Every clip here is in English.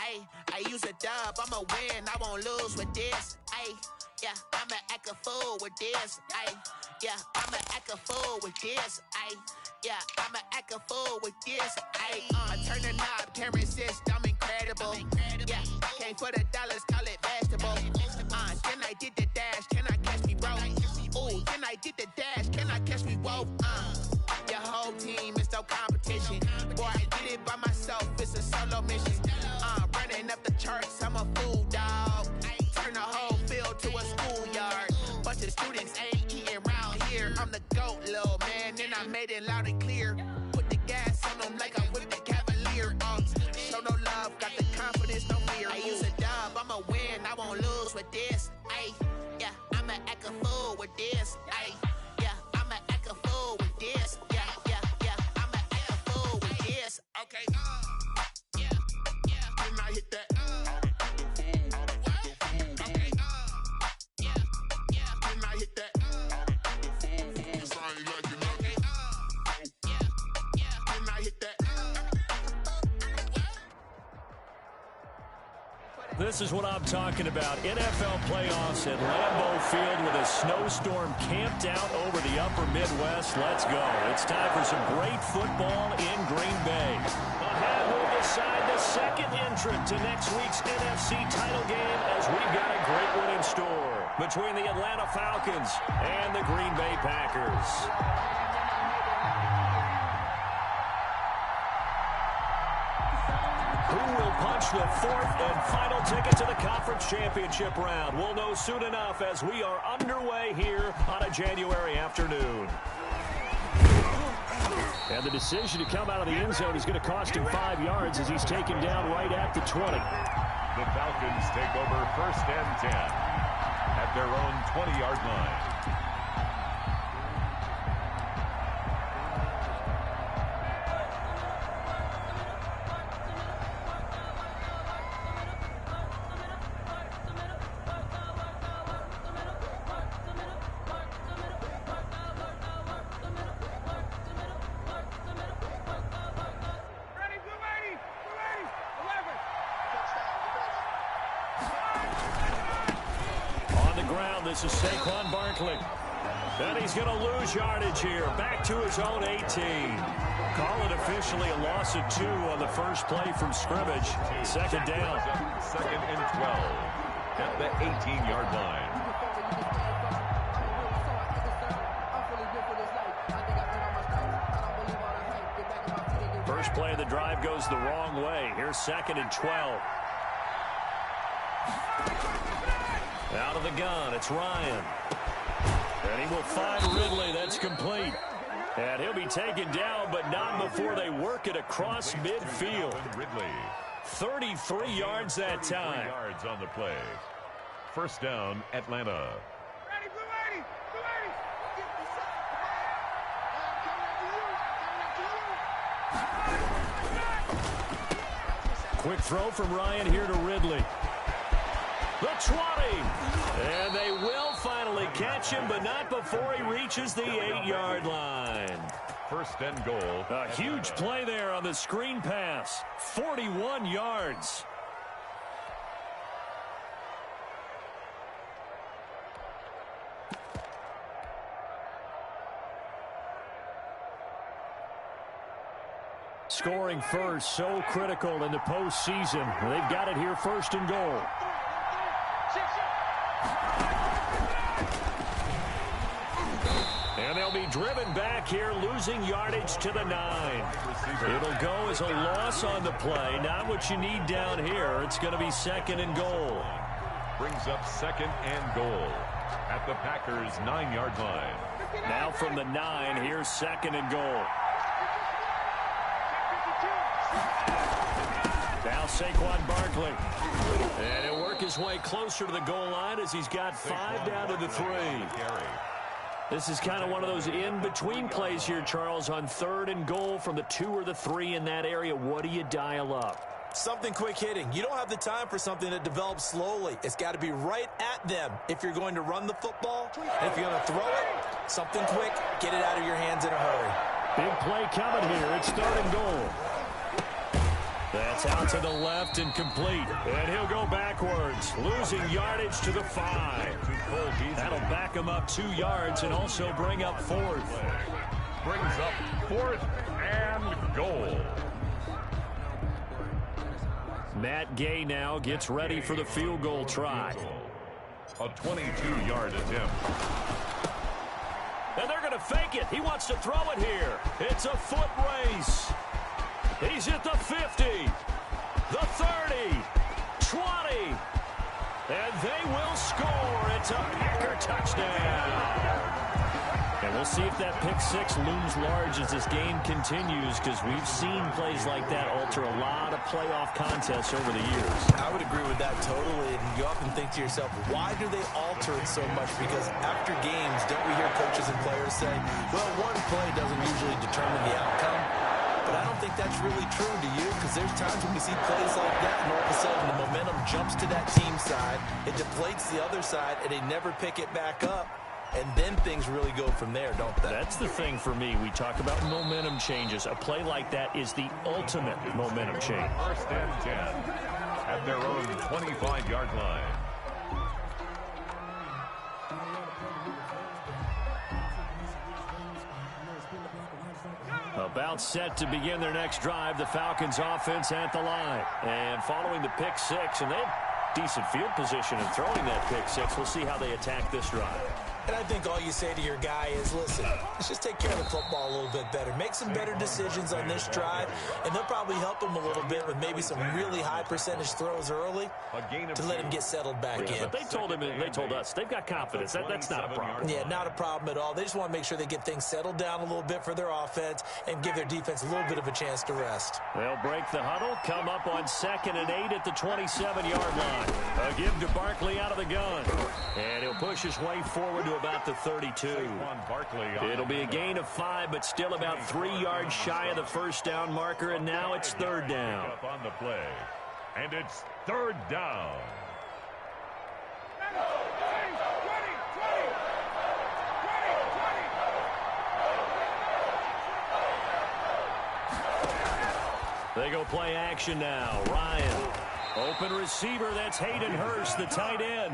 Ayy, I use a dub, I'ma win, I won't lose with this. Ayy, yeah, I'ma act a fool with this. Ayy, yeah, I'ma act a fool with this. Ayy, yeah, I'ma act a fool with this. Ayy, I turn the knob, can't resist, I'm incredible. Yeah, came for the dollars, call it vegetable. Then I did the dash, can I catch me, bro? Ooh, then I did the dash, can I catch me, whoa? Your whole team is no competition. Boy, I did it by myself, it's a solo mission. Running up the charts, I'm a fool, dog. Turn the whole field to a schoolyard. Bunch of students ain't eating round here. I'm the GOAT, little man, and I made it loud and clear. Put the gas on them like I'm with the Cavalier. Show no love, got the confidence, no fear. I use a dub, I'ma win, I won't lose with this. Ayy, yeah, I'ma act a fool with this. Ayy, yeah, I'ma act a fool with this. Yeah, yeah, yeah, I'ma act a fool with this. Okay, yeah, yeah, then I hit that. This is what I'm talking about. NFL playoffs at Lambeau Field with a snowstorm camped out over the upper Midwest. Let's go. It's time for some great football in Green Bay. Ahead will decide the second entrant to next week's NFC title game as we've got a great one in store between the Atlanta Falcons and the Green Bay Packers. Who will punch the fourth and final ticket to the conference championship round? We'll know soon enough as we are underway here on a January afternoon. And the decision to come out of the end zone is going to cost him 5 yards as he's taken down right at the 20. The Falcons take over 1st and 10 at their own 20-yard line. This is Saquon Barkley. And he's going to lose yardage here. Back to his own 18. Call it officially a loss of 2 on the first play from scrimmage. Second down. 2nd and 12 at the 18-yard line. First play of the drive goes the wrong way. Here's 2nd and 12. Out of the gun, it's Ryan. And he will find Ridley. That's complete. And he'll be taken down, but not before they work it across midfield. Ridley. 33 yards that time. 33 yards on the play. First down, Atlanta. Quick throw from Ryan here to Ridley. The 20. And they will finally catch him, but not before he reaches the 8-yard line. 1st and goal. A huge play there on the screen pass. 41 yards. Scoring first, so critical in the postseason. They've got it here, 1st and goal. And they'll be driven back here, losing yardage to the 9. It'll go as a loss on the play. Not what you need down here. It's going to be 2nd and goal. Brings up 2nd and goal at the Packers' 9-yard line. Now from the 9, here's 2nd and goal. Now Saquon Barkley. And he'll work his way closer to the goal line as he's got 5 down to the 3. This is kind of one of those in-between plays here, Charles, on 3rd and goal from the 2 or the 3 in that area. What do you dial up? Something quick hitting. You don't have the time for something that develops slowly. It's got to be right at them if you're going to run the football. And if you're going to throw it, something quick, get it out of your hands in a hurry. Big play coming here. It's 3rd and goal. That's out to the left and complete. And he'll go backwards, losing yardage to the 5. That'll back him up 2 yards and also bring up 4th. Brings up 4th and goal. Matt Gay now gets ready for the field goal try. A 22-yard attempt. And they're going to fake it. He wants to throw it here. It's a foot race. He's at the 50, the 30, 20, and they will score. It's a Packer touchdown. And we'll see if that pick 6 looms large as this game continues, because we've seen plays like that alter a lot of playoff contests over the years. I would agree with that totally. And you often think to yourself, why do they alter it so much? Because after games, don't we hear coaches and players say, well, one play doesn't usually determine the outcome. But I don't think that's really true, do you? Because there's times when we see plays like that, and all of a sudden the momentum jumps to that team side. It deflates the other side, and they never pick it back up. And then things really go from there, don't they? That's the thing for me. We talk about momentum changes. A play like that is the ultimate momentum change. 1st and 10 at their own 25-yard line. About set to begin their next drive, the Falcons offense at the line. And following the pick 6, and they have decent field position in throwing that pick 6. We'll see how they attack this drive. And I think all you say to your guy is, listen, let's just take care of the football a little bit better. Make some better decisions on this drive, and they'll probably help him a little bit with maybe some really high percentage throws early to let him get settled back in. But they told him, and they told us, they've got confidence. That's not a problem. Yeah, not a problem at all. They just want to make sure they get things settled down a little bit for their offense and give their defense a little bit of a chance to rest. They'll break the huddle, come up on 2nd and 8 at the 27-yard line. A give to Barkley out of the gun. And he'll push his way forward to about the 32. It'll be a gain of 5, but still about 3 yards shy of the first down marker, and now it's 3rd down. Up on the play, and it's 3rd down. They go play action now. Ryan. Open receiver, that's Hayden Hurst, the tight end.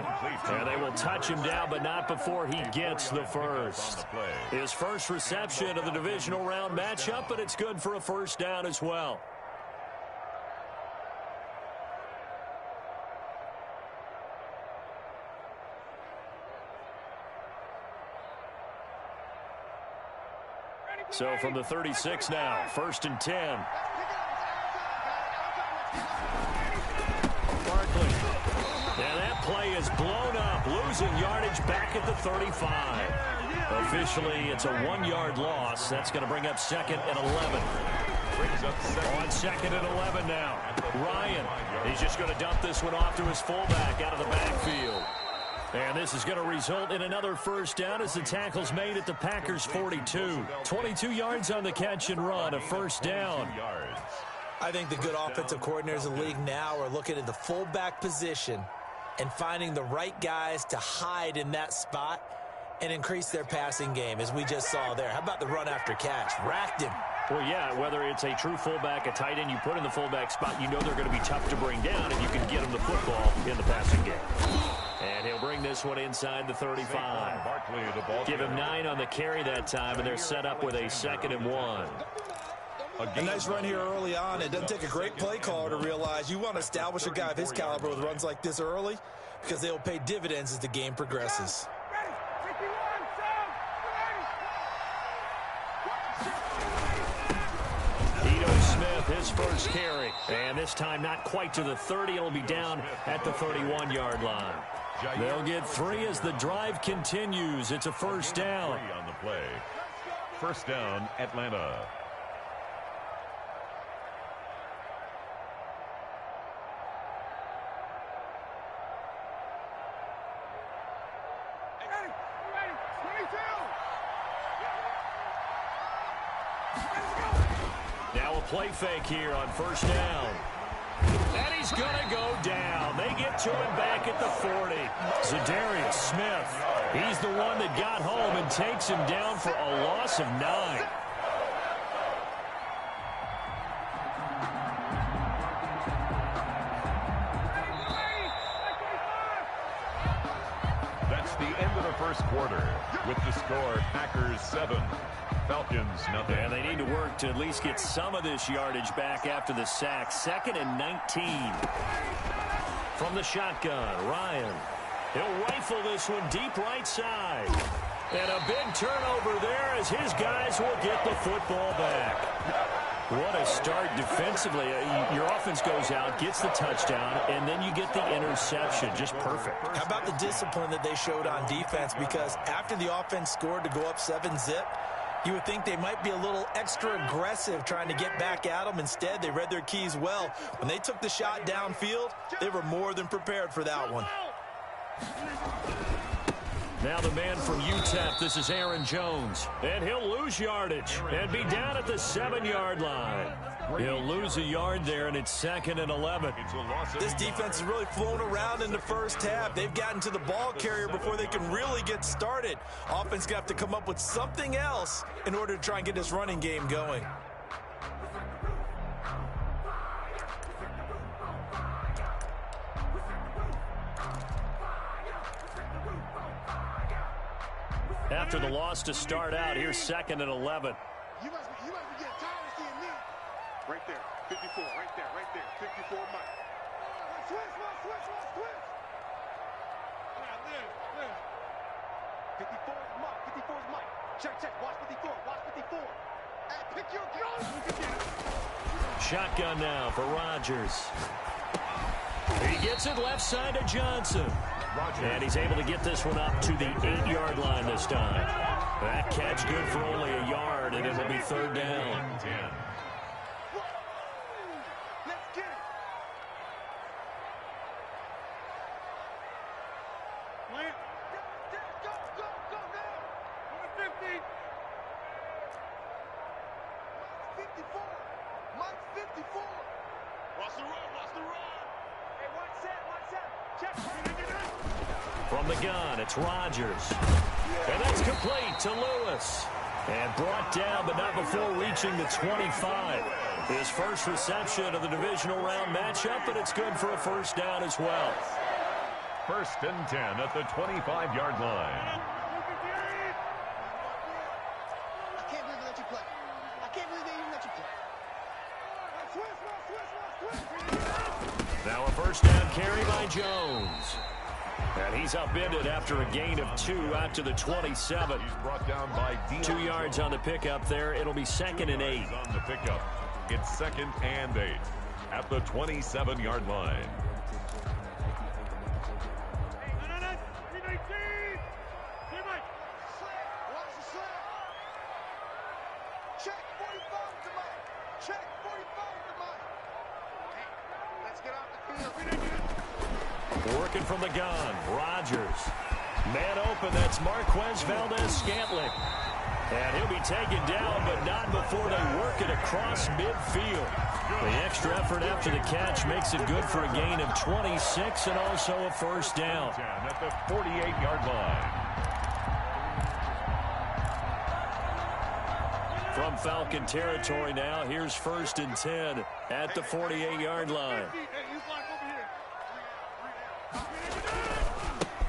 And they will touch him down, but not before he gets the first. His first reception of the divisional round matchup, but it's good for a first down as well. So from the 36 now, 1st and 10. And that play is blown up, losing yardage back at the 35. Officially, it's a 1-yard loss. That's going to bring up 2nd and 11. On 2nd and 11 now. Ryan, he's just going to dump this one off to his fullback out of the backfield. And this is going to result in another first down as the tackle's made at the Packers' 42. 22 yards on the catch and run, a first down. I think the good offensive coordinators in the league now are looking at the fullback position and finding the right guys to hide in that spot and increase their passing game, as we just saw there. How about the run after catch? Racked him. Well, yeah, whether it's a true fullback, a tight end, you put in the fullback spot, you know they're going to be tough to bring down if you can get them the football in the passing game. And he'll bring this one inside the 35. Give him 9 on the carry that time, and they're set up with a 2nd and 1. A nice run here early on. It doesn't take a great play caller to realize you want to establish a guy of his caliber with runs like this early, because they'll pay dividends as the game progresses. Ito Smith, his first carry. And this time not quite to the 30. It'll be down at the 31-yard line. They'll get 3 as the drive continues. It's a first down. On the play. First down, Atlanta. Now a play fake here on first down. And he's going to go down. They get to him back at the 40. Zadarius Smith, he's the one that got home and takes him down for a loss of 9. first quarter with the score Packers 7, Falcons nothing. And they need to work to at least get some of this yardage back after the sack. 2nd and 19. From the shotgun, Ryan. He'll rifle this one deep right side. And a big turnover there as his guys will get the football back. What a start defensively. Your offense goes out, gets the touchdown, and then you get the interception. Just perfect. How about the discipline that they showed on defense? Because after the offense scored to go up 7-zip, you would think they might be a little extra aggressive trying to get back at them. Instead, they read their keys well. When they took the shot downfield, they were more than prepared for that one. Now the man from UTEP, this is Aaron Jones. And he'll lose yardage and be down at the 7-yard line. He'll lose a yard there, and it's 2nd and 11. This defense has really flown around in the first half. They've gotten to the ball carrier before they can really get started. Offense got to come up with something else in order to try and get this running game going. After the loss to start out, here's 2nd and 11. You must be getting tired of seeing me. Right there, 54, right there, 54 Mike. Switch. Live. 54 is Mike. Check, watch 54. Hey, pick your gun. Shotgun now for Rodgers. He gets it left side to Johnson. And he's able to get this one up to the 8-yard line this time. That catch good for only a yard, and it'll be 3rd down. Let's get it. Go now. 50. Mike's 54. Watch the run. Hey, one set. Check. From the gun, it's Rodgers. And that's complete to Lewis. And brought down, but not before reaching the 25. His first reception of the divisional round matchup, but it's good for a 1st down as well. 1st and 10 at the 25-yard line. I can't believe they let you play. Now a 1st down carry by Jones. And he's upended after a gain of 2 out to the 27. He's brought down by 2 yards on the pickup there. It'll be 2nd and 8. On the pickup. It's 2nd and 8 at the 27-yard line. Check 45 to Mike. Hey, let's get off the field. Working from the gun, Rodgers. Man open, that's Marquez Valdez-Scantling. And he'll be taken down, but not before they work it across midfield. The extra effort after the catch makes it good for a gain of 26 and also a 1st down. At the 48-yard line. From Falcon territory now, here's 1st and 10 at the 48-yard line.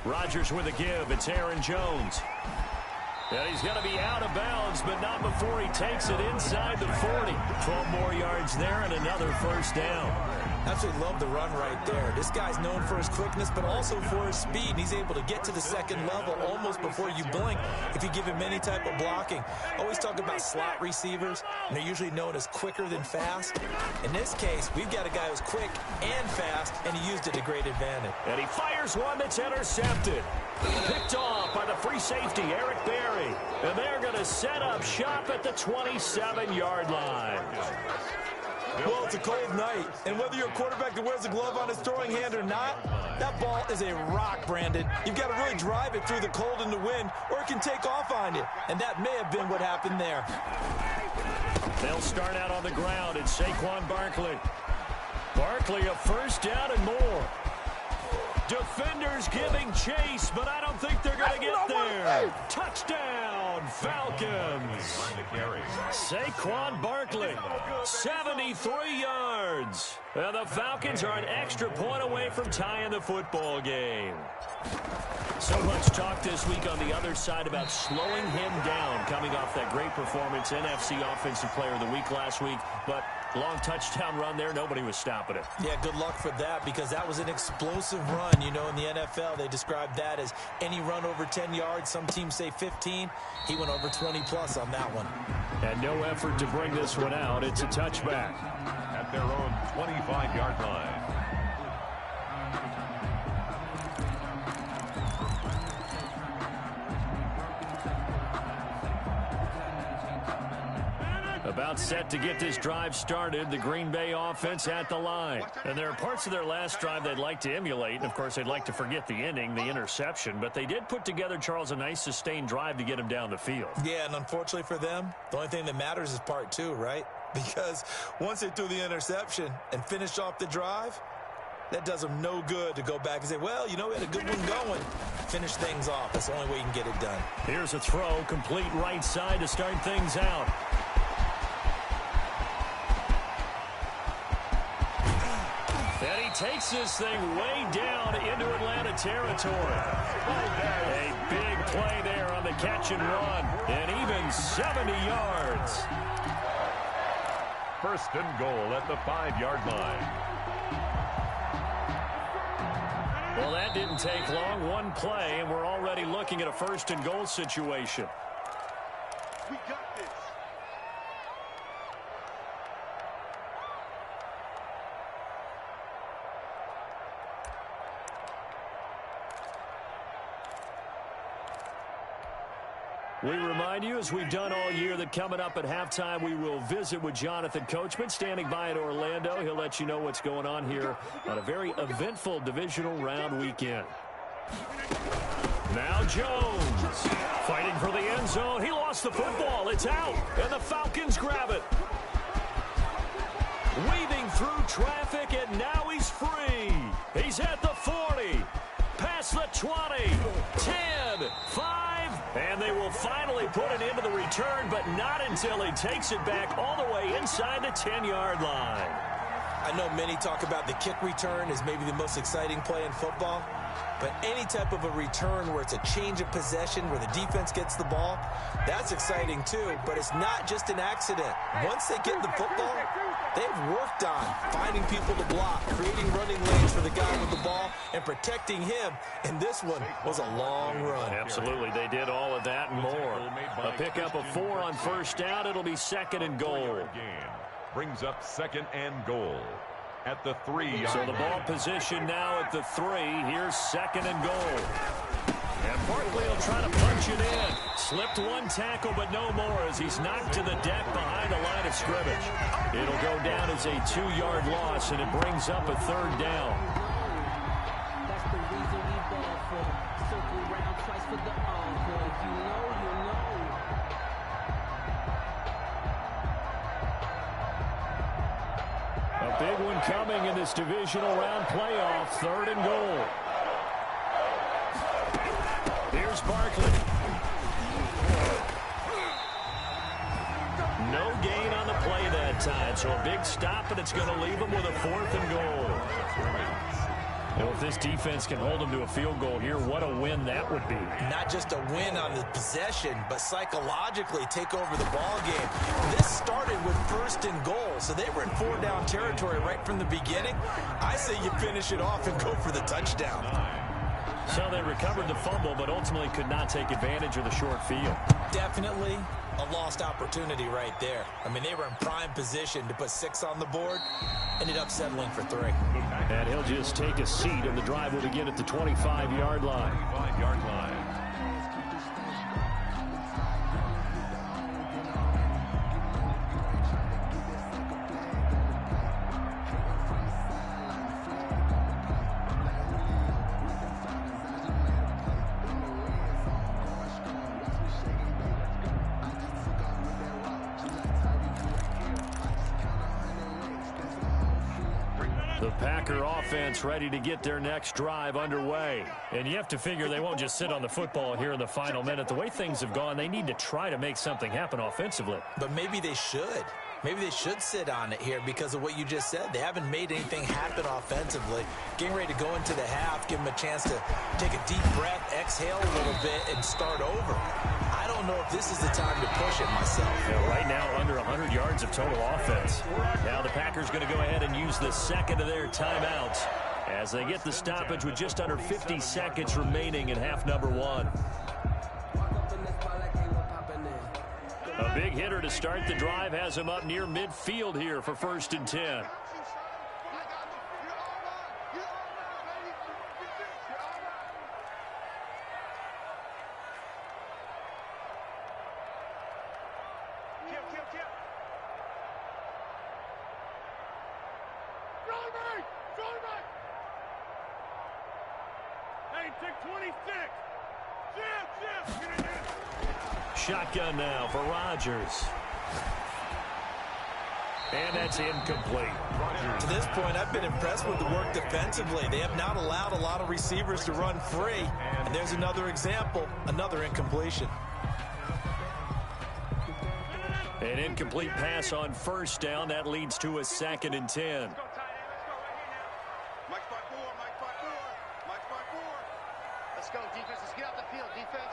Rodgers with a give. It's Aaron Jones. And he's going to be out of bounds, but not before he takes it inside the 40. 12 more yards there and another 1st down. Absolutely love the run right there. This guy's known for his quickness, but also for his speed. And he's able to get to the 2nd level almost before you blink if you give him any type of blocking. Always talk about slot receivers, and they're usually known as quicker than fast. In this case, we've got a guy who's quick and fast, and he used it to great advantage. And he fires one that's intercepted. Picked off by the free safety, Eric Berry. And they're going to set up shop at the 27-yard line. Well, it's a cold night, and whether you're a quarterback that wears a glove on his throwing hand or not, that ball is a rock, Brandon. You've got to really drive it through the cold and the wind, or it can take off on you. And that may have been what happened there. They'll start out on the ground. It's Saquon Barkley. Barkley, a 1st down and more. Defenders giving chase, but I don't think they're going to get there. Touchdown, Falcons. Saquon Barkley, 73 yards. And the Falcons are an extra point away from tying the football game. So much talk this week on the other side about slowing him down, coming off that great performance, NFC Offensive Player of the Week last week. But long touchdown run there, nobody was stopping it. Yeah, good luck for that, because that was an explosive run. You know, in the NFL, they describe that as any run over 10 yards. Some teams say 15. He went over 20-plus on that one. And no effort to bring this one out. It's a touchback. At their own 25-yard line. About set to get this drive started, the Green Bay offense at the line. And there are parts of their last drive they'd like to emulate. And, of course, they'd like to forget the inning, the interception. But they did put together, Charles, a nice sustained drive to get him down the field. Yeah, and unfortunately for them, the only thing that matters is part two, right? Because once they threw the interception and finished off the drive, that does them no good to go back and say, well, you know, we had a good one going. Finish things off. That's the only way you can get it done. Here's a throw, complete right side to start things out. And he takes this thing way down into Atlanta territory. A big play there on the catch and run. And even 70 yards. First and goal at the 5-yard line. Well, that didn't take long. One play, and we're already looking at a first and goal situation. We got this. We remind you, as we've done all year, that coming up at halftime, we will visit with Jonathan Coachman, standing by in Orlando. He'll let you know what's going on here on a very eventful divisional round weekend. Now Jones, fighting for the end zone. He lost the football. It's out, and the Falcons grab it. Weaving through traffic, and now he's free. He's at the 40, past the 20, 10, 5. And they will finally put it into the return, but not until he takes it back all the way inside the 10-yard line. I know many talk about the kick return as maybe the most exciting play in football, but any type of a return where it's a change of possession, where the defense gets the ball, that's exciting too, but it's not just an accident. Once they get the football, they've worked on finding people to block, creating running lanes for the guy with the ball, and protecting him. And this one was a long run. Absolutely, they did all of that and more. A pickup of 4 on first down. It'll be second and goal. Brings up second and goal at the 3-yard So the ball position now at the 3. Here's second and goal. And Barkley will try to punch it in. Slipped one tackle, but no more as he's knocked to the deck behind the line of scrimmage. It'll go down as a 2-yard loss, and it brings up a third down. That's the reason we ball for. Circle round twice for the encore. You know. A big one coming in this divisional round playoff. Third and goal. Here's Barkley. No gain on the play that time, so a big stop, and it's going to leave him with a 4th and goal. Well, if this defense can hold them to a field goal here, what a win that would be. Not just a win on the possession, but psychologically take over the ball game. This started with first and goal, so they were in 4-down territory right from the beginning. I say you finish it off and go for the touchdown. So they recovered the fumble, but ultimately could not take advantage of the short field. Definitely a lost opportunity right there. I mean, they were in prime position to put 6 on the board. Ended up settling for 3. And he'll just take a seat, and the drive will begin at the 25-yard line. 25-yard line. The Packer offense ready to get their next drive underway. And you have to figure they won't just sit on the football here in the final minute. The way things have gone, they need to try to make something happen offensively. But maybe they should. Maybe they should sit on it here because of what you just said. They haven't made anything happen offensively. Getting ready to go into the half, give them a chance to take a deep breath, exhale a little bit, and start over. I don't know if this is the time to push it myself. Yeah, right now, under 100 yards of total offense. Now the Packers going to go ahead and use the second of their timeouts as they get the stoppage with just under 50 seconds remaining in half number one. A big hitter to start the drive has him up near midfield here for 1st and 10. Shotgun now for Rodgers. And that's incomplete. To this point, I've been impressed with the work defensively. They have not allowed a lot of receivers to run free. And there's another example, another incompletion. An incomplete pass on 1st down. That leads to a 2nd and 10. Let's go, defense. Let's get out the field, defense.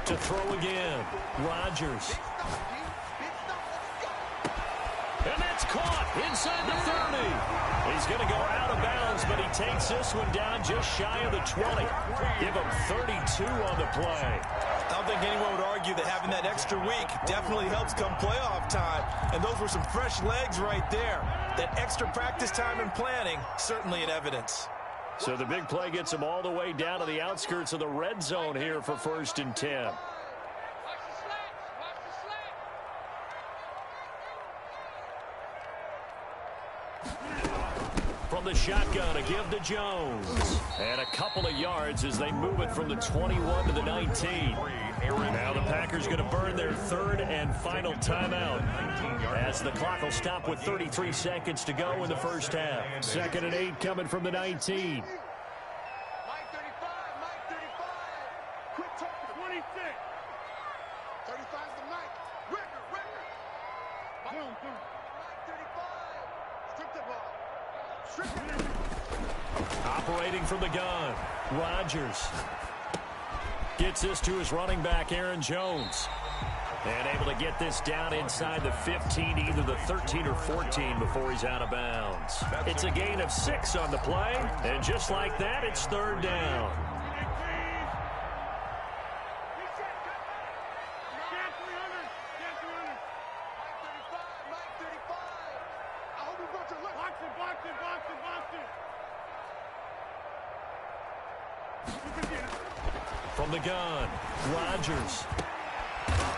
To throw again, Rodgers. And that's caught inside the 30. He's going to go out of bounds, but he takes this one down just shy of the 20. Give him 32 on the play. I don't think anyone would argue that having that extra week definitely helps come playoff time. And those were some fresh legs right there. That extra practice time and planning, certainly in evidence. So the big play gets him all the way down to the outskirts of the red zone here for 1st and 10. From the shotgun, a give to Jones. And a couple of yards as they move it from the 21 to the 19. Now the Packers going to burn their 3rd and final timeout as the clock will stop with 33 seconds to go in the 1st half. 2nd and 8 coming from the 19. Mike 35, Mike 35. Quit talking. 26. 35 is the Mike. Record. Mike 35. Strip the ball. Operating from the gun, Rodgers gets this to his running back, Aaron Jones. And able to get this down inside the 15, either the 13 or 14 before he's out of bounds. It's a gain of 6 on the play, and just like that, it's 3rd down. From the gun, Rodgers.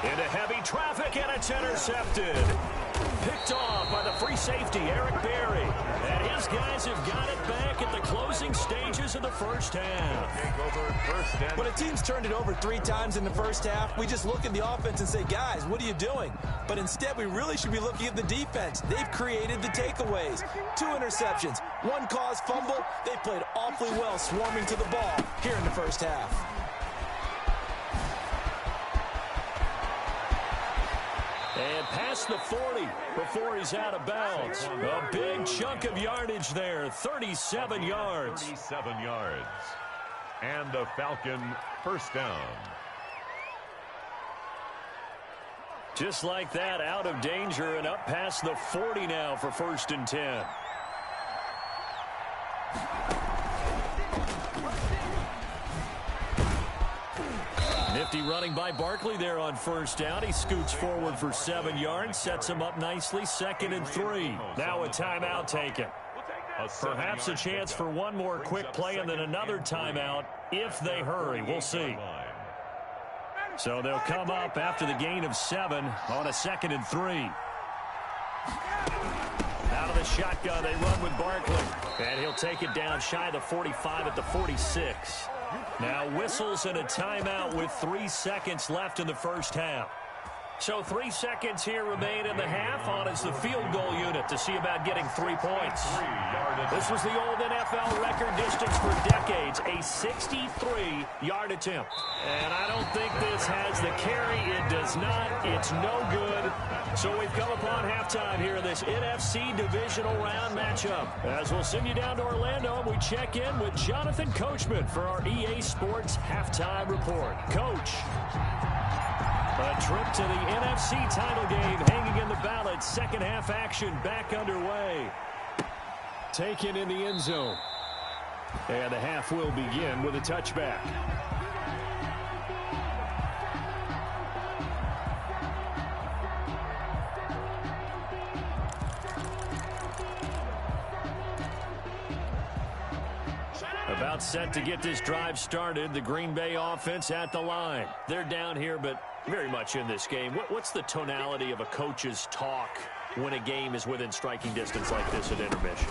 Into heavy traffic, and it's intercepted. Picked off by the free safety, Eric Berry. And his guys have got it back at the closing stages of the 1st half. When a team's turned it over 3 times in the 1st half, we just look at the offense and say, guys, what are you doing? But instead, we really should be looking at the defense. They've created the takeaways. 2 interceptions, 1 caused fumble. They played awfully well swarming to the ball here in the 1st half. And past the 40 before he's out of bounds. A big chunk of yardage there, 37 yards. 37 yards. And the Falcon 1st down. Just like that, out of danger and up past the 40 now for 1st and 10. Nifty running by Barkley there on 1st down. He scoots forward for 7 yards, sets him up nicely, 2nd and 3. Now a timeout taken. Perhaps a chance for one more quick play and then another timeout if they hurry. We'll see. So they'll come up after the gain of 7 on a 2nd and 3. Out of of the shotgun. They run with Barkley. And he'll take it down shy of the 45 at the 46. Now whistles and a timeout with 3 seconds left in the first half. So 3 seconds here remain in the half. On is the field goal unit to see about getting 3 points. This was the old NFL record distance for decades, a 63-yard attempt. And I don't think this has the carry. It does not. It's no good. So we've come upon halftime here in this NFC divisional round matchup. As we'll send you down to Orlando, we check in with Jonathan Coachman for our EA Sports Halftime Report. Coach. A trip to the NFC title game hanging in the balance. Second half action back underway. Taken in the end zone. And the half will begin with a touchback. About set to get this drive started. The Green Bay offense at the line. They're down here, but very much in this game. What's the tonality of a coach's talk when a game is within striking distance like this at intermission?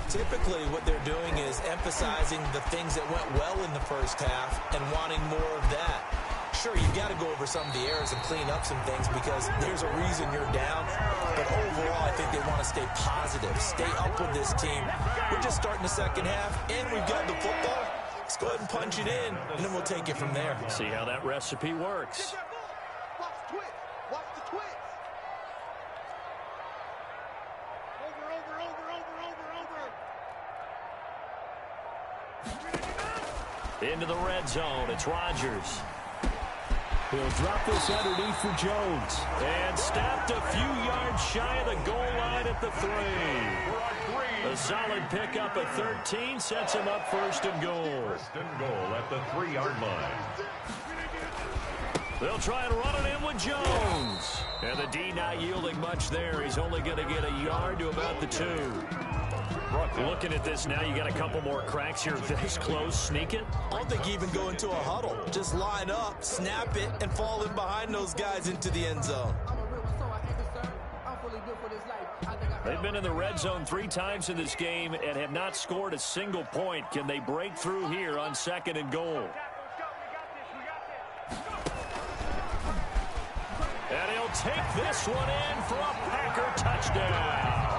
Typically, what they're doing is emphasizing the things that went well in the first half and wanting more of that. Sure, you've got to go over some of the errors and clean up some things because there's a reason you're down. But overall, I think they want to stay positive, stay up with this team. We're just starting the second half, and we've got the football. Let's go ahead and punch it in, and then we'll take it from there. See how that recipe works. Watch the twist. Watch the twist. Over. Into the red zone. It's Rodgers. He'll drop this underneath for Jones. And stopped a few yards shy of the goal line at the 3. A solid pickup at 13 sets him up first and goal. First and goal at the 3-yard line. They'll try and run it in with Jones. And the D not yielding much there. He's only going to get a yard to about the 2. Looking at this now, you got a couple more cracks here. This close, sneak it. I don't think even go into a huddle. Just line up, snap it, and fall in behind those guys into the end zone. They've been in the red zone 3 times in this game and have not scored a single point. Can they break through here on 2nd and goal? And he'll take this one in for a Packer touchdown.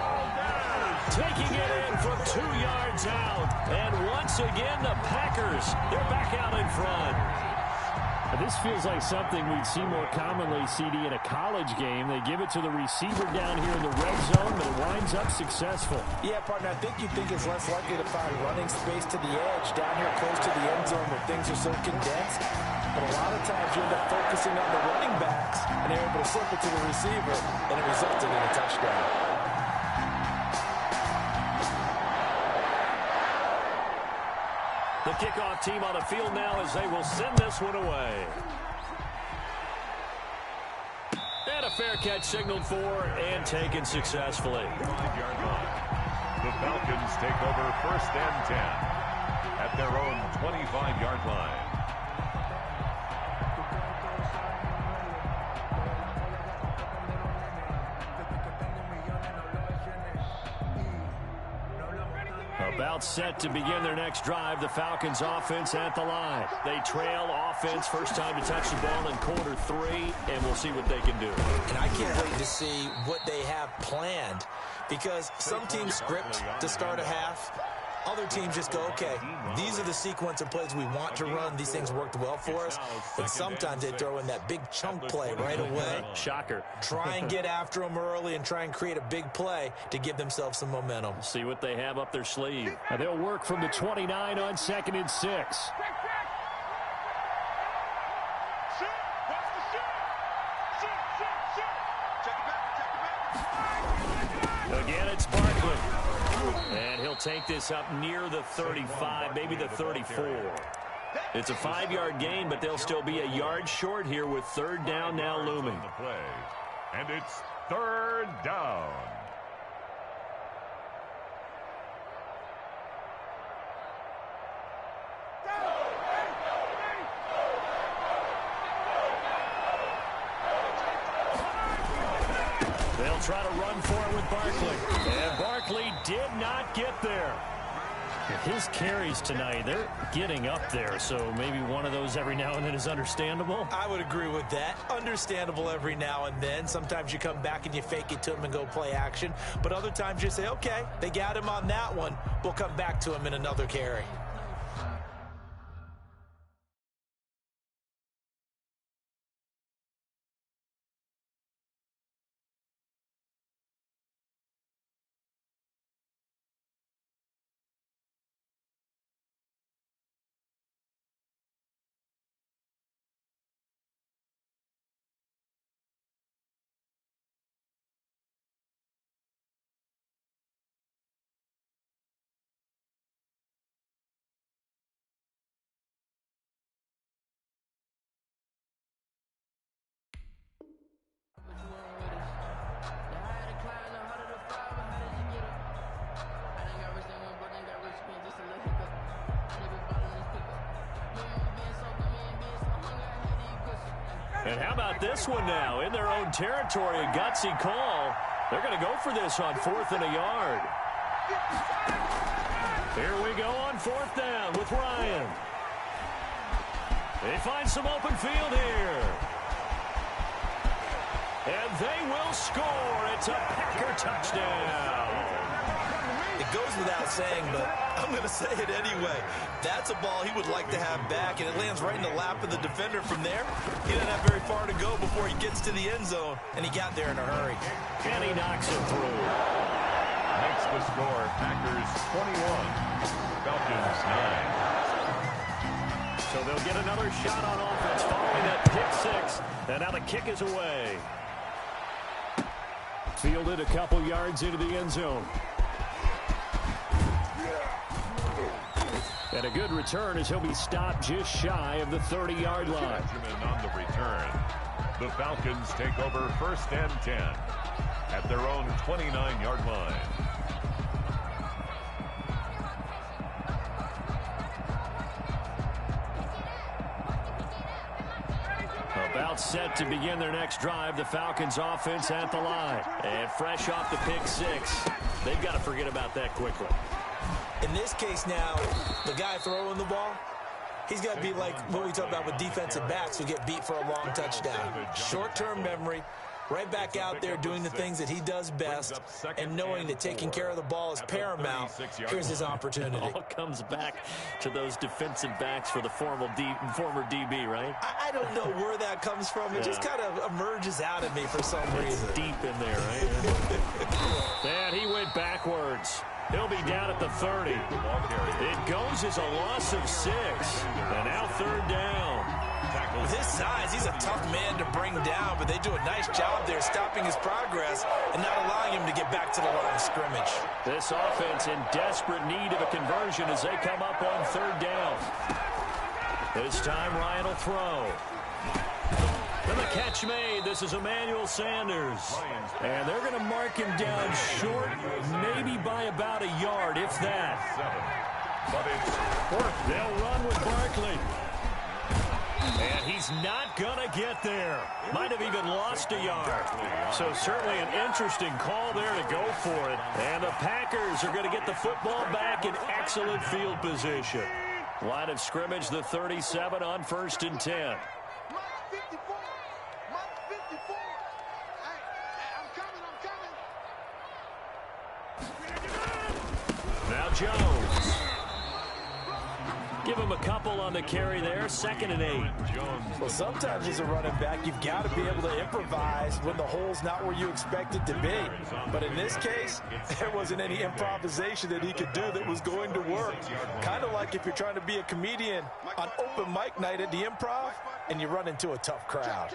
Taking it in from 2 yards out. And once again, the Packers, they're back out in front. This feels like something we'd see more commonly, CD, in a college game. They give it to the receiver down here in the red zone, but it winds up successful. Yeah, partner, I think you think it's less likely to find running space to the edge down here close to the end zone where things are so condensed. But a lot of times you end up focusing on the running backs, and they're able to slip it to the receiver, and it resulted in a touchdown. The kickoff team on the field now as they will send this one away. And a fair catch signaled for and taken successfully. 5-yard line. The Falcons take over 1st and 10 at their own 25-yard line. About set to begin their next drive. The Falcons offense at the line. They trail offense. First time to touch the ball in quarter 3, and we'll see what they can do. And I can't wait to see what they have planned because some teams script to start a half. Other teams just go, okay, these are the sequence of plays we want to run. These things worked well for us. And sometimes they throw in that big chunk play right away. Shocker. Try and get after them early and try and create a big play to give themselves some momentum. See what they have up their sleeve. And they'll work from the 29 on 2nd and 6. Again, it's Barkley. And he'll take this up near the 35, maybe the 34. It's a 5-yard gain, but they'll still be a yard short here with 3rd down now looming. The play. And it's 3rd down. try to run for it with Barkley. And Barkley did not get there. His carries tonight, they're getting up there, so maybe one of those every now and then is understandable. I would agree with that. Understandable every now and then. Sometimes you come back and you fake it to him and go play action. But other times you say, okay, they got him on that one. We'll come back to him in another carry. And how about this one now? In their own territory, a gutsy call. They're going to go for this on 4th and a yard. Here we go on 4th down with Ryan. They find some open field here. And they will score. It's a Packer touchdown. It goes without saying, but I'm going to say it anyway. That's a ball he would like to have back, and it lands right in the lap of the defender from there. He didn't have very far to go before he gets to the end zone, and he got there in a hurry. And he knocks it through. Makes the score Packers 21, Falcons 9. So they'll get another shot on offense following that pick six. And now the kick is away. Fielded a couple yards into the end zone. And a good return as he'll be stopped just shy of the 30-yard line. Benjamin on the return. The Falcons take over 1st and 10 at their own 29-yard line. About set to begin their next drive, the Falcons offense at the line. And fresh off the pick six, they've got to forget about that quickly. In this case now, the guy throwing the ball, he's got to be like what we talk about with defensive backs who get beat for a long touchdown. Short-term memory, right back out there doing the things that he does best, and knowing that taking care of the ball is paramount. Here's his opportunity. It all comes back to those defensive backs for the former DB, right? I don't know where that comes from. It just kind of emerges out of me for some reason. Deep in there, right? And he went backwards. He'll be down at the 30. It goes as a loss of 6. And now 3rd down. With his size, he's a tough man to bring down, but they do a nice job there stopping his progress and not allowing him to get back to the line of scrimmage. This offense in desperate need of a conversion as they come up on 3rd down. This time Ryan will throw. And the catch made. This is Emmanuel Sanders. And they're going to mark him down short, maybe by about a yard, if that. But it's 4th. They'll run with Barkley. And he's not going to get there. Might have even lost a yard. So certainly an interesting call there to go for it. And the Packers are going to get the football back in excellent field position. Line of scrimmage, the 37 on 1st and 10. Now Jones. Give him a couple on the carry there. 2nd and 8. Well, sometimes as a running back, you've got to be able to improvise when the hole's not where you expect it to be. But in this case, there wasn't any improvisation that he could do that was going to work. Kind of like if you're trying to be a comedian on open mic night at the Improv and you run into a tough crowd.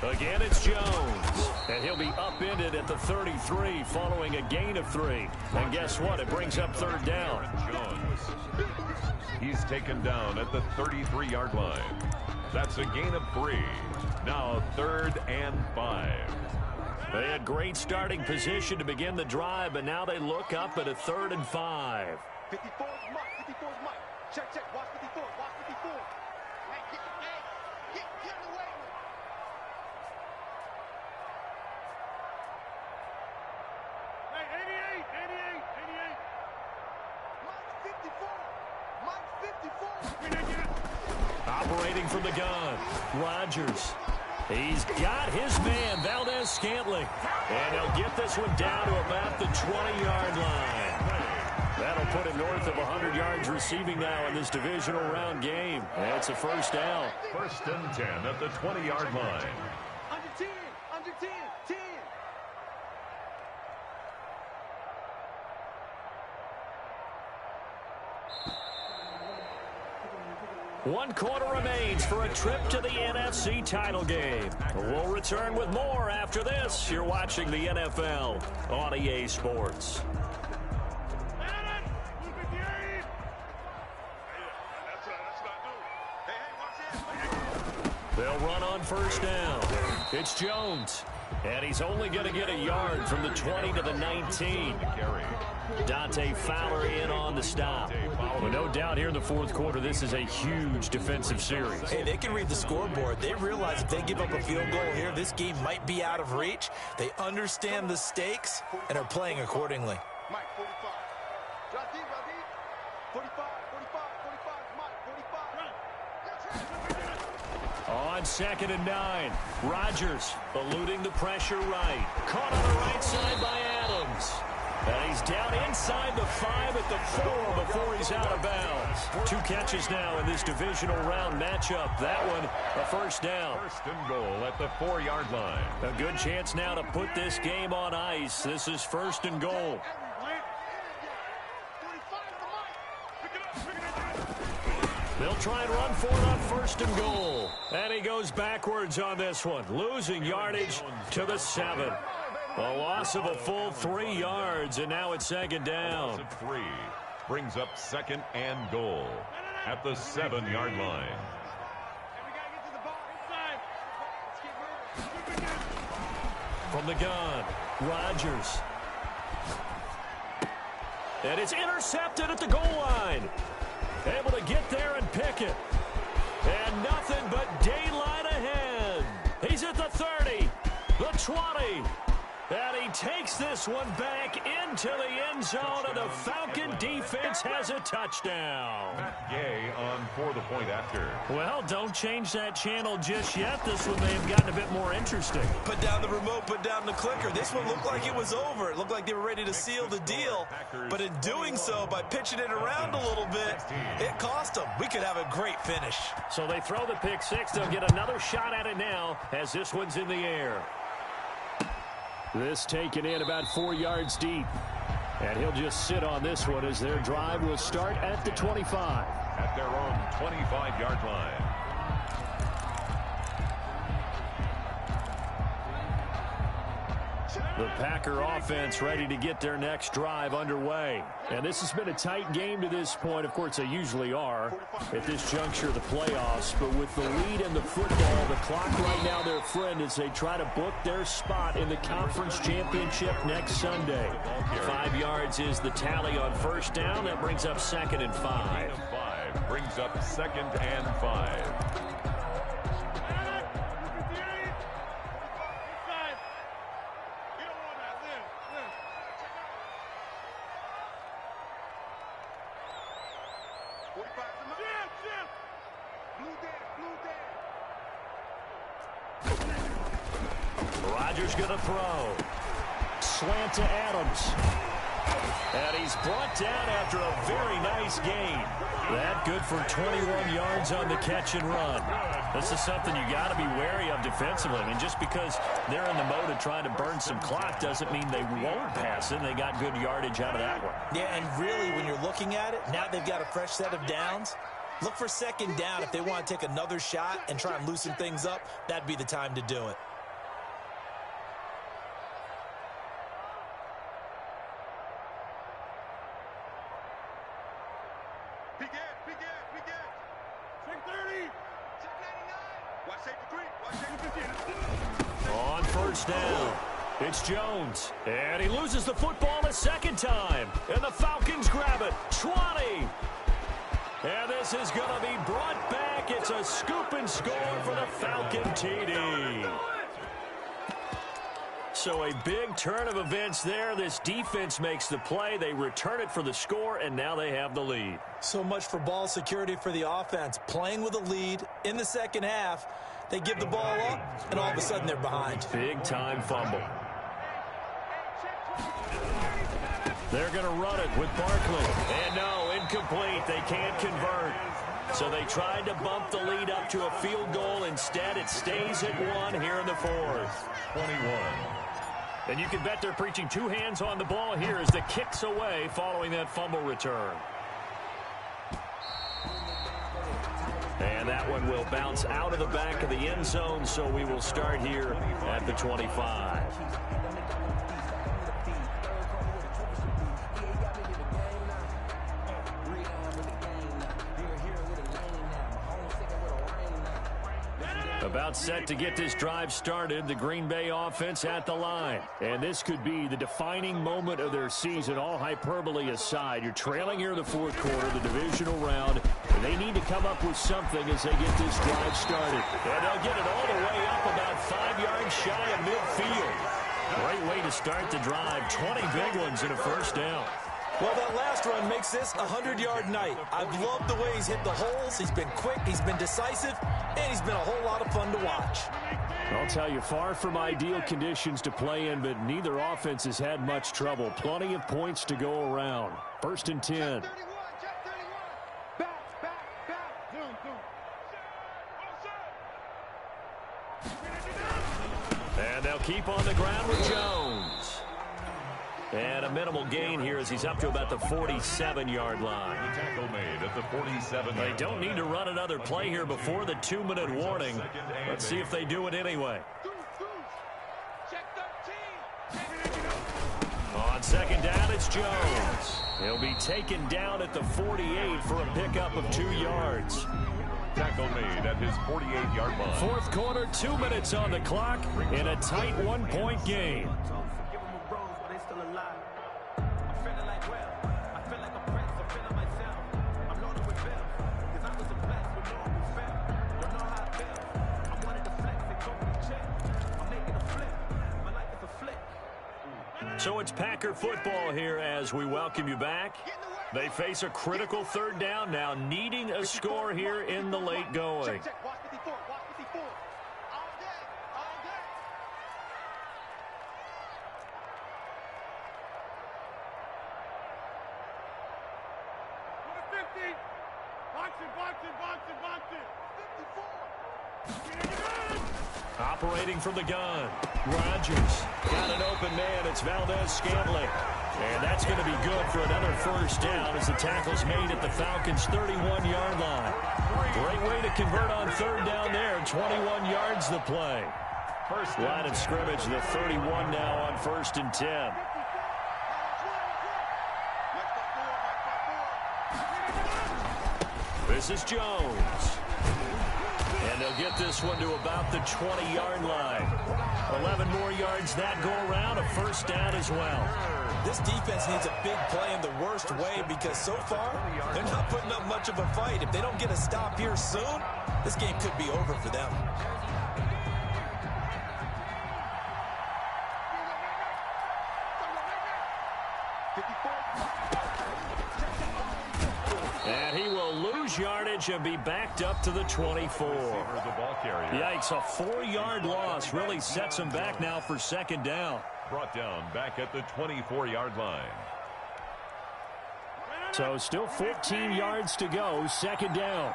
Again, it's Jones. And he'll be upended at the 33 following a gain of 3. And guess what? It brings up 3rd down. Jones. He's taken down at the 33-yard line. That's a gain of 3. Now 3rd and 5. They had great starting position to begin the drive, but now they look up at a 3rd and 5. 54 is Mike. 54 is Mike. Check, check. Watch 54. Watch 54. Hey, get in the way. Hey, 88. Mike 54. Operating from the gun, Rodgers. He's got his man, Valdez-Scantling. And he'll get this one down to about the 20-yard line. That'll put him north of 100 yards receiving now in this divisional round game. That's a first down. 1st and 10 at the 20-yard line. Under 10. 10. One quarter remains for a trip to the NFC title game. We'll return with more after this. You're watching the NFL on EA Sports. They'll run on first down. It's Jones. And he's only going to get a yard from the 20 to the 19. Dante Fowler in on the stop. Well, no doubt here in the 4th quarter, this is a huge defensive series. Hey, they can read the scoreboard. They realize if they give up a field goal here, this game might be out of reach. They understand the stakes and are playing accordingly. Mike 45. Drop deep. 45. Mike 45. On 2nd and 9, Rodgers eluding the pressure right. Caught on the right side by Adams. And he's down inside the 5 at the 4 before he's out of bounds. 2 catches now in this divisional round matchup. That one, a first down. 1st and goal at the 4-yard line. A good chance now to put this game on ice. This is 1st and goal. They'll try and run for it on 1st and goal. And he goes backwards on this one, losing yardage to the 7. A loss of a full 3 yards, and now it's 2nd down. 3 brings up 2nd and goal at the 7-yard line. From the gun, Rodgers. And it's intercepted at the goal line. Able to get there and pick it. And nothing but daylight ahead. He's at the 30, the 20. And he takes this one back into the end zone, and the Falcon defense has a touchdown. Matt Gay on for the point after. Well, don't change that channel just yet. This one may have gotten a bit more interesting. Put down the remote, put down the clicker. This one looked like it was over. It looked like they were ready to seal the deal. But in doing so, by pitching it around a little bit, it cost them. We could have a great finish. So they throw the pick 6. They'll get another shot at it now as this one's in the air. This taken in about 4 yards deep. And he'll just sit on this one as their drive will start at the 25. At their own 25-yard line. The Packer offense ready to get their next drive underway. And this has been a tight game to this point. Of course, they usually are at this juncture of the playoffs. But with the lead in the football, the clock right now their friend as they try to book their spot in the conference championship next Sunday. 5 yards is the tally on first down. That brings up 2nd and 5. 5 brings up 2nd and 5. Rodgers going to throw. Slant to Adams. And he's brought down after a very nice gain. That good for 21 yards on the catch and run. This is something you got to be wary of defensively. I mean, just because they're in the mode of trying to burn some clock doesn't mean they won't pass it. They got good yardage out of that one. Yeah, and really, when you're looking at it, now they've got a fresh set of downs. Look for 2nd down. If they want to take another shot and try and loosen things up, that'd be the time to do it. On first down, It's Jones, and he loses the football a second time, and the Falcons grab it. 20. And this is going to be brought back. It's a scoop and score for the Falcon TD. So a big turn of events there. This defense makes the play. They return it for the score, and now they have the lead. So much for ball security for the offense. Playing with a lead in the second half. They give the ball up, and all of a sudden they're behind. Big-time fumble. They're going to run it with Barkley. And no, incomplete. They can't convert. So they tried to bump the lead up to a field goal. Instead, it stays at 1 here in the fourth. 21. And you can bet they're preaching two hands on the ball here as the kick's away following that fumble return. And that one will bounce out of the back of the end zone, so we will start here at the 25. About set to get this drive started, the Green Bay offense at the line. And this could be the defining moment of their season, all hyperbole aside. You're trailing here in the fourth quarter, the divisional round, and they need to come up with something as they get this drive started. And they'll get it all the way up about 5 yards shy of midfield. Great way to start the drive. 20 big ones and a first down. Well, that last run makes this a 100-yard night. I've loved the way he's hit the holes. He's been quick, he's been decisive, and he's been a whole lot of fun to watch. I'll tell you, far from ideal conditions to play in, but neither offense has had much trouble. Plenty of points to go around. First and 10. And they'll keep on the ground with Jones. And a minimal gain here as he's up to about the 47-yard line. The tackle made at the 47. They don't need to run another play here before the 2-minute warning. Let's see if they do it anyway. On second down, it's Jones. He'll be taken down at the 48 for a pickup of 2 yards. Tackle made at his 48-yard line. Fourth quarter, 2 minutes on the clock in a tight 1-point game. So it's Packer football here as we welcome you back. They face a critical third down now, needing a score here in the late going. Operating from the gun, Rodgers got an open man. It's Valdez-Scantling, and that's going to be good for another first down as the tackle's made at the Falcons' 31-yard line. Great way to convert on third down there. 21 yards the play. First line of scrimmage, the 31 now on first and 10. This is Jones. And they'll get this one to about the 20-yard line. 11 more yards that go around, a first down as well. This defense needs a big play in the worst way because so far, they're not putting up much of a fight. If they don't get a stop here soon, this game could be over for them. And he will lose yardage and be backed up to the 24. Yikes, a 4-yard loss really sets him back now for second down. Brought down back at the 24-yard line. So still 14 yards to go, second down.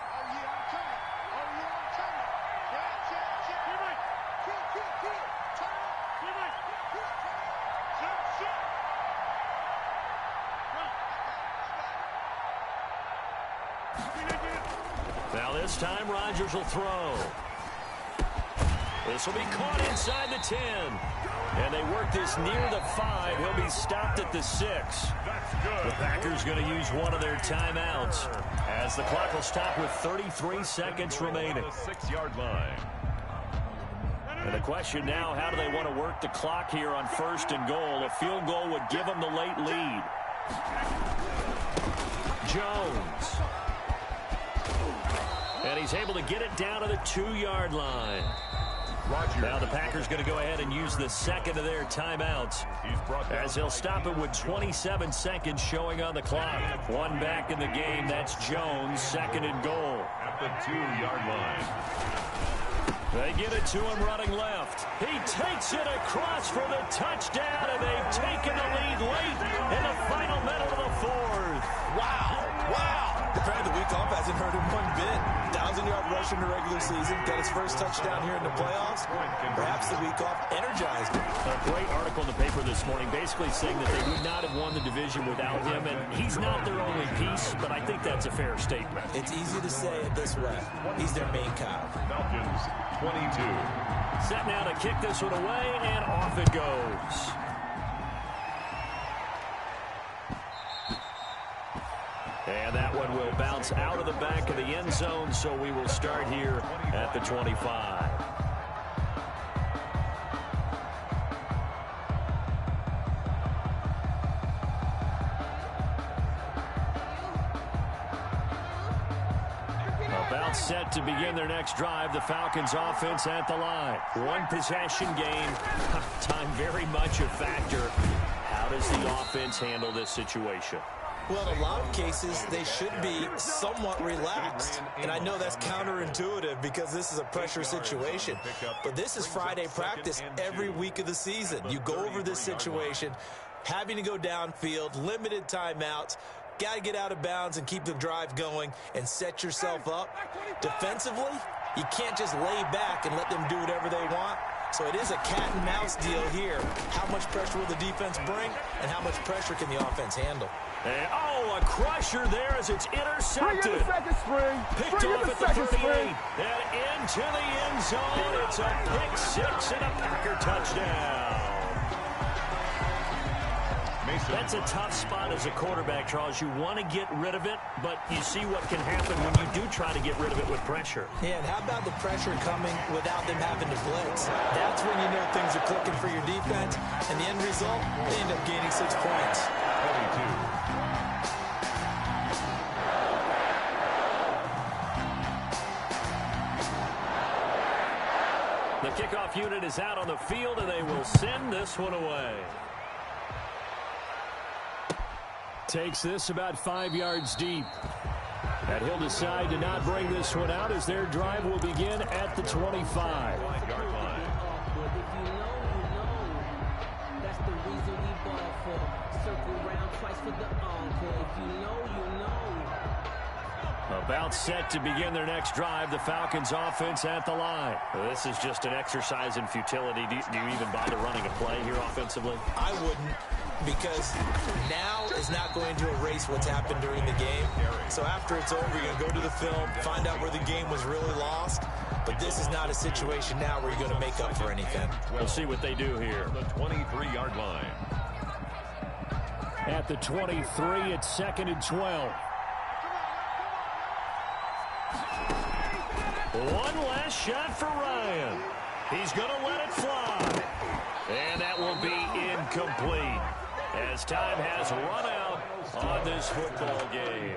Now this time Rodgers will throw. This will be caught inside the 10. And they work this near the 5. He'll be stopped at the 6. The Packers going to use one of their timeouts as the clock will stop with 33 seconds remaining. 6-yard line. And the question now, how do they want to work the clock here on 1st and goal? A field goal would give them the late lead. Jones. And he's able to get it down to the 2-yard line. Now the Packers going to go ahead and use the second of their timeouts, as they'll stop it with 27 seconds showing on the clock. One back in the game. That's Jones, 2nd and goal. At the 2-yard line. They get it to him running left. He takes it across for the touchdown, and they've taken the lead late in the final minute of the 4th. Wow. Apparently the week off hasn't hurt him one bit. 1,000-yard rush in the regular season. Got his first touchdown here in the playoffs. Perhaps the week off energized him. A great article in the paper this morning basically saying that they would not have won the division without him, and he's not their only piece, but I think that's a fair statement. It's easy to say it this way. He's their main cow. Falcons 22. Set now to kick this one away, and off it goes. And that one will bounce out of the back of the end zone, so we will start here at the 25. About set to begin their next drive. The Falcons offense at the line. One possession game. Time very much a factor. How does the offense handle this situation? Well, in a lot of cases, they should be somewhat relaxed. And I know that's counterintuitive because this is a pressure situation. But this is Friday practice every week of the season. You go over this situation, having to go downfield, limited timeouts, got to get out of bounds and keep the drive going and set yourself up. Defensively, you can't just lay back and let them do whatever they want. So it is a cat and mouse deal here. How much pressure will the defense bring, and how much pressure can the offense handle? And, a crusher there as it's intercepted. Bring in the second spring. Picked off at the 38. And into the end zone. It's a pick six and a Packer touchdown. That's a tough spot as a quarterback, Charles. You want to get rid of it, but you see what can happen when you do try to get rid of it with pressure. Yeah, and how about the pressure coming without them having to blitz? That's when you know things are clicking for your defense, and the end result, they end up gaining 6 points. 22. The kickoff unit is out on the field, and they will send this one away. Takes this about 5 yards deep. And he'll decide to not bring this one out as their drive will begin at the 25. That's the reason we ball for. Circle round twice for the encore. If you know, you know. About set to begin their next drive. The Falcons offense at the line. This is just an exercise in futility. Do you even bother running a play here offensively? I wouldn't, because now is not going to erase what's happened during the game. So after it's over, you're going to go to the film, find out where the game was really lost. But this is not a situation now where you're going to make up for anything. We'll see what they do here. The 23-yard line. At the 23, it's 2nd and 12. One last shot for Ryan. He's going to let it fly. And that will be incomplete, as time has run out on this football game.